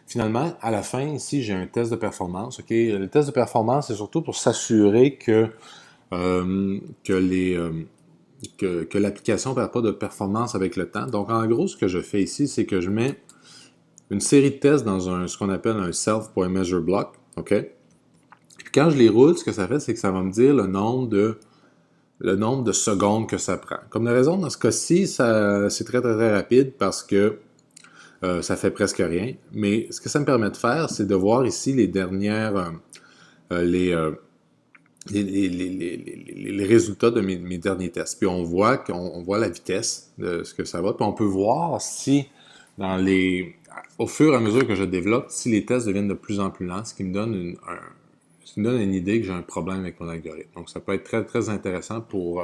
Finalement, à la fin, ici, j'ai un test de performance. OK? Le test de performance, c'est surtout pour s'assurer euh, que les, euh, que l'application ne perd pas de performance avec le temps. Donc, en gros, ce que je fais ici, c'est que je mets une série de tests dans ce qu'on appelle un self.measure_block. OK? Puis quand je les roule, ce que ça fait, c'est que ça va me dire le nombre de secondes que ça prend. Comme de raison, dans ce cas-ci, c'est très, très, très rapide parce que ça fait presque rien. Mais ce que ça me permet de faire, c'est de voir ici les dernières, euh, les, euh, les résultats de mes derniers tests. Puis on voit la vitesse de ce que ça va. Puis on peut voir si, au fur et à mesure que je développe, si les tests deviennent de plus en plus lents, ce qui me donne ce qui me donne une idée que j'ai un problème avec mon algorithme. Donc, ça peut être très, très intéressant pour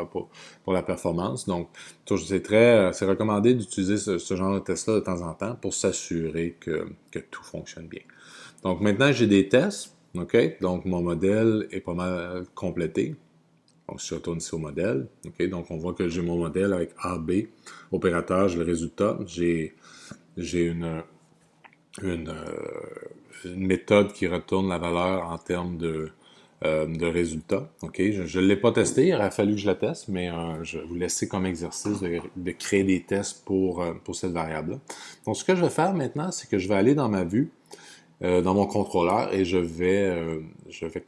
la performance. Donc, c'est recommandé d'utiliser ce genre de test-là de temps en temps pour s'assurer que tout fonctionne bien. Donc, maintenant, j'ai des tests. OK? Donc, mon modèle est pas mal complété. Donc, si je retourne ici au modèle, OK? Donc, on voit que j'ai mon modèle avec A, B, opérateur, j'ai le résultat. J'ai une, une méthode qui retourne la valeur en termes de résultats. OK? Je ne l'ai pas testé, il aurait fallu que je la teste, mais je vais vous laisser comme exercice de créer des tests pour cette variable-là. Donc, ce que je vais faire maintenant, c'est que je vais aller dans ma vue, dans mon contrôleur, et je vais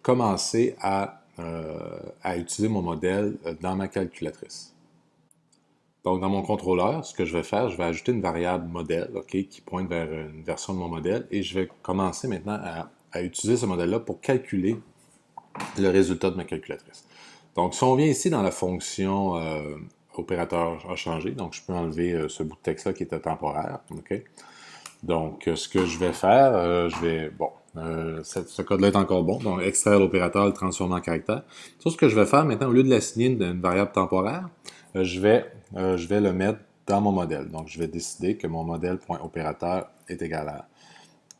commencer à utiliser mon modèle dans ma calculatrice. Donc, dans mon contrôleur, ce que je vais faire, je vais ajouter une variable modèle, OK, qui pointe vers une version de mon modèle, et je vais commencer maintenant à utiliser ce modèle-là pour calculer le résultat de ma calculatrice. Donc, si on vient ici dans la fonction opérateur a changé, donc je peux enlever ce bout de texte-là qui était temporaire, OK? Donc, ce que je vais faire, ce code-là est encore bon, donc extraire l'opérateur, le transformer en caractère. Tout ce que je vais faire maintenant, au lieu de l'assigner une variable temporaire, je vais le mettre dans mon modèle. Donc, je vais décider que mon modèle.opérateur est égal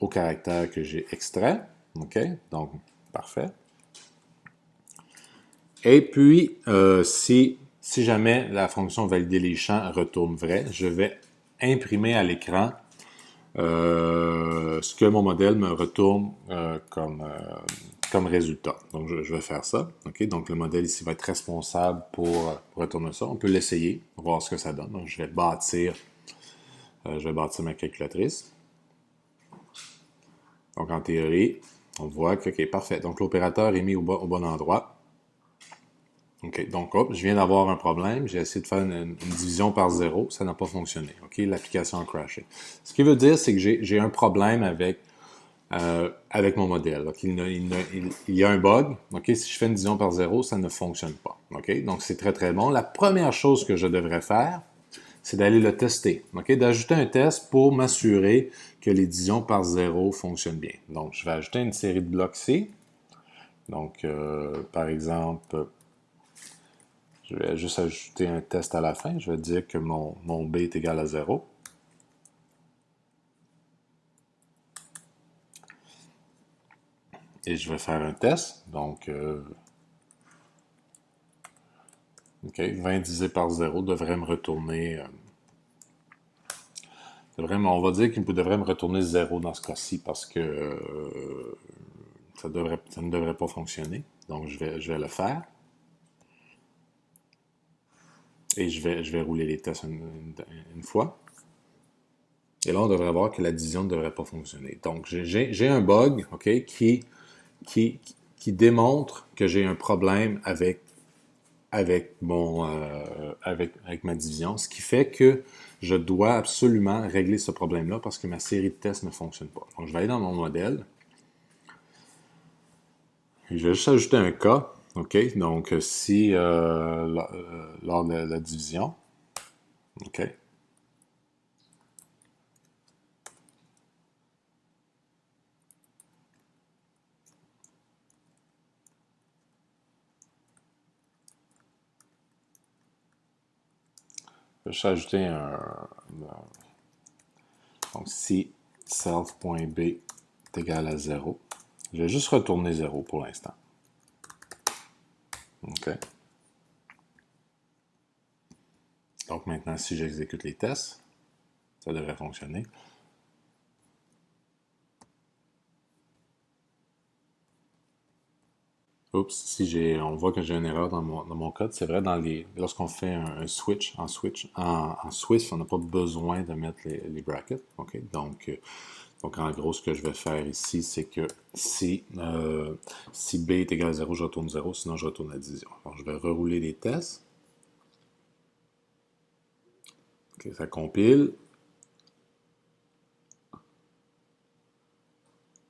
au caractère que j'ai extrait. OK? Donc, parfait. Et puis, si jamais la fonction valider les champs retourne vrai, je vais imprimer à l'écran ce que mon modèle me retourne comme résultat. Donc, je vais faire ça. OK? Donc, le modèle ici va être responsable pour retourner ça. On peut l'essayer, voir ce que ça donne. Donc, je vais bâtir ma calculatrice. Donc, en théorie, on voit que, OK, parfait. Donc, l'opérateur est mis au bon endroit. OK, donc, hop, je viens d'avoir un problème. J'ai essayé de faire une division par zéro. Ça n'a pas fonctionné. OK, l'application a crashé. Ce qui veut dire, c'est que j'ai un problème avec mon modèle. Donc, il y a un bug. OK, si je fais une division par zéro, ça ne fonctionne pas. OK, donc c'est très, très bon. La première chose que je devrais faire, c'est d'aller le tester. OK, d'ajouter un test pour m'assurer que les divisions par zéro fonctionnent bien. Donc, je vais ajouter une série de blocs C. Donc, par exemple, je vais juste ajouter un test à la fin. Je vais dire que mon B est égal à 0. Et je vais faire un test. Donc, OK, 20 divisé par 0 devrait me retourner... on va dire qu'il devrait me retourner 0 dans ce cas-ci parce que ça ne devrait pas fonctionner. Donc, je vais le faire. Et je vais rouler les tests une fois. Et là, on devrait voir que la division ne devrait pas fonctionner. Donc, j'ai un bug, OK, qui, qui démontre que j'ai un problème avec ma division, ce qui fait que je dois absolument régler ce problème-là parce que ma série de tests ne fonctionne pas. Donc, je vais aller dans mon modèle. Et je vais juste ajouter un cas. OK? Donc, si lors de la division, OK? Je vais juste ajouter donc, si self.b est égal à 0, je vais juste retourner 0 pour l'instant. OK? Donc, maintenant, si j'exécute les tests, ça devrait fonctionner. Oups, si on voit que j'ai une erreur dans mon code, c'est vrai, lorsqu'on fait un switch, en Swift, on n'a pas besoin de mettre les brackets, ok? Donc, en gros, ce que je vais faire ici, c'est que si B est égal à 0, je retourne 0, sinon je retourne à division. Alors, je vais rerouler les tests. Ok, ça compile.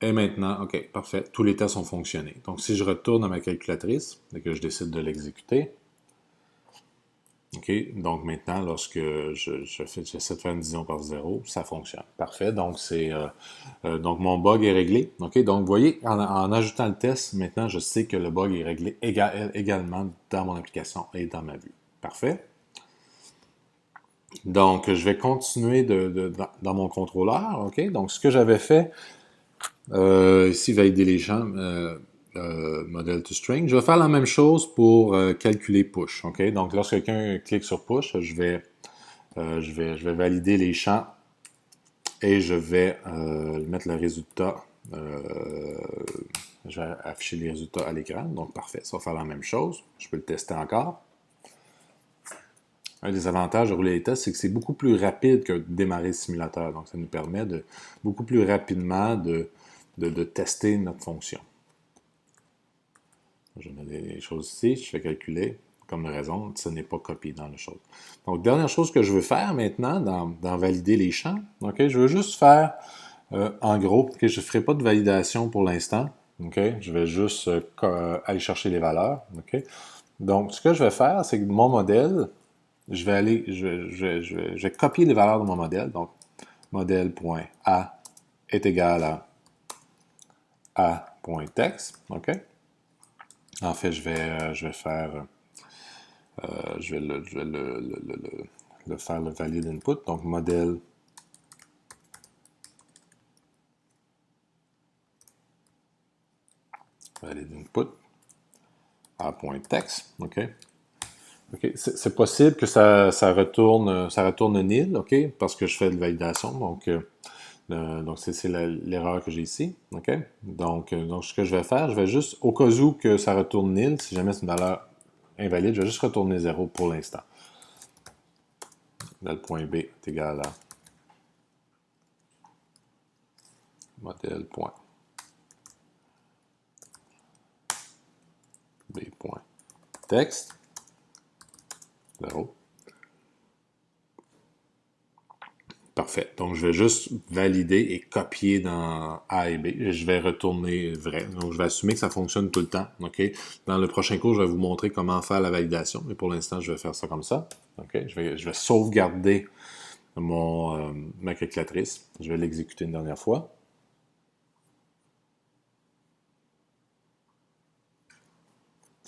Et maintenant, OK, parfait, tous les tests ont fonctionné. Donc, si je retourne à ma calculatrice et que je décide de l'exécuter, OK, donc maintenant, lorsque j'essaie de faire une division par 0, ça fonctionne. Parfait, donc mon bug est réglé. OK, donc vous voyez, en ajoutant le test, maintenant, je sais que le bug est réglé également dans mon application et dans ma vue. Parfait. Donc, je vais continuer dans mon contrôleur. OK, donc ce que j'avais fait, ici, valider les champs, model to string. Je vais faire la même chose pour calculer push. OK? Donc, lorsque quelqu'un clique sur push, je vais valider les champs et je vais mettre le résultat. Je vais afficher les résultats à l'écran. Donc, parfait. Ça va faire la même chose. Je peux le tester encore. Un des avantages de rouler les tests, c'est que c'est beaucoup plus rapide que de démarrer le simulateur. Donc, ça nous permet de beaucoup plus rapidement de tester notre fonction. Je mets les choses ici, je fais calculer comme raison, ce n'est pas copié dans la chose. Donc, dernière chose que je veux faire maintenant dans valider les champs, ok, je veux juste faire, en gros, que je ne ferai pas de validation pour l'instant. Ok, je vais juste aller chercher les valeurs. Ok, donc, ce que je vais faire, c'est que mon modèle, je vais copier les valeurs de mon modèle. Donc, modèle.a est égal à a.text. OK? En fait, je vais faire, je vais le faire le valide input. Donc, modèle valide input a.text. OK? OK. C'est possible que ça retourne nil, OK? Parce que je fais de validation. Donc c'est l'erreur que j'ai ici. OK? Donc, ce que je vais faire, je vais juste, au cas où que ça retourne nil, si jamais c'est une valeur invalide, je vais juste retourner 0 pour l'instant. Là, le point B est égal à modèle.b.text 0. Parfait. Donc, je vais juste valider et copier dans A et B. Et je vais retourner vrai. Donc, je vais assumer que ça fonctionne tout le temps. OK? Dans le prochain cours, je vais vous montrer comment faire la validation. Mais pour l'instant, je vais faire ça comme ça. OK? Je vais sauvegarder ma calculatrice. Je vais l'exécuter une dernière fois.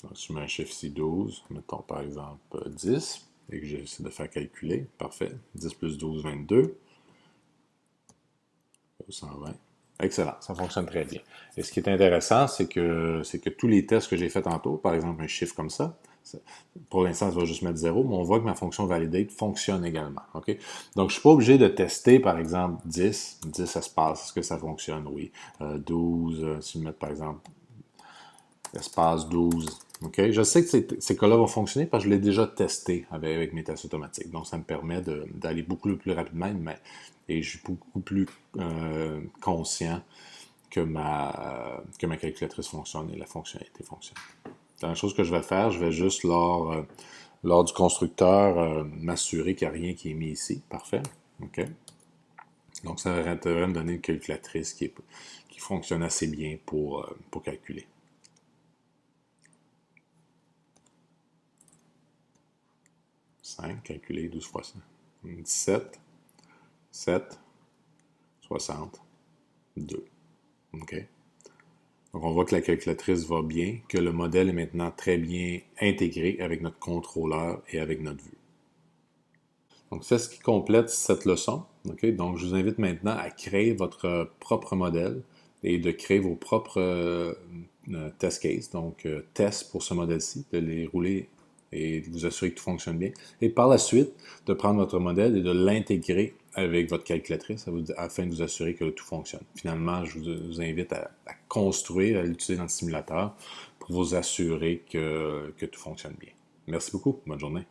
Donc, si je mets un chiffre ici 12, mettons par exemple 10, et que j'essaie de faire calculer. Parfait. 10 plus 12, 22. 120. Excellent, ça fonctionne très bien. Et ce qui est intéressant, c'est que tous les tests que j'ai fait tantôt, par exemple un chiffre comme ça, pour l'instant, ça va juste mettre 0, mais on voit que ma fonction validate fonctionne également. OK? Donc, je ne suis pas obligé de tester, par exemple, 10. 10 espace, est-ce que ça fonctionne? Oui. 12, si je mets, par exemple, espace 12. OK? Je sais que ces cas-là vont fonctionner parce que je l'ai déjà testé avec mes tests automatiques. Donc, ça me permet d'aller beaucoup plus rapidement et je suis beaucoup plus conscient que ma calculatrice fonctionne et la fonctionnalité fonctionne. La chose que je vais faire, je vais juste, lors du constructeur, m'assurer qu'il n'y a rien qui est mis ici. Parfait. OK. Donc, ça devrait me donner une calculatrice qui fonctionne assez bien pour calculer. 5, calculer 12 fois 100. 17, 7, 60, 2. OK? Donc, on voit que la calculatrice va bien, que le modèle est maintenant très bien intégré avec notre contrôleur et avec notre vue. Donc, c'est ce qui complète cette leçon. OK? Donc, je vous invite maintenant à créer votre propre modèle et de créer vos propres test cases, donc tests pour ce modèle-ci, de les rouler et de vous assurer que tout fonctionne bien. Et par la suite, de prendre votre modèle et de l'intégrer avec votre calculatrice afin de vous assurer que tout fonctionne. Finalement, je vous invite à construire, à l'utiliser dans le simulateur pour vous assurer que tout fonctionne bien. Merci beaucoup. Bonne journée.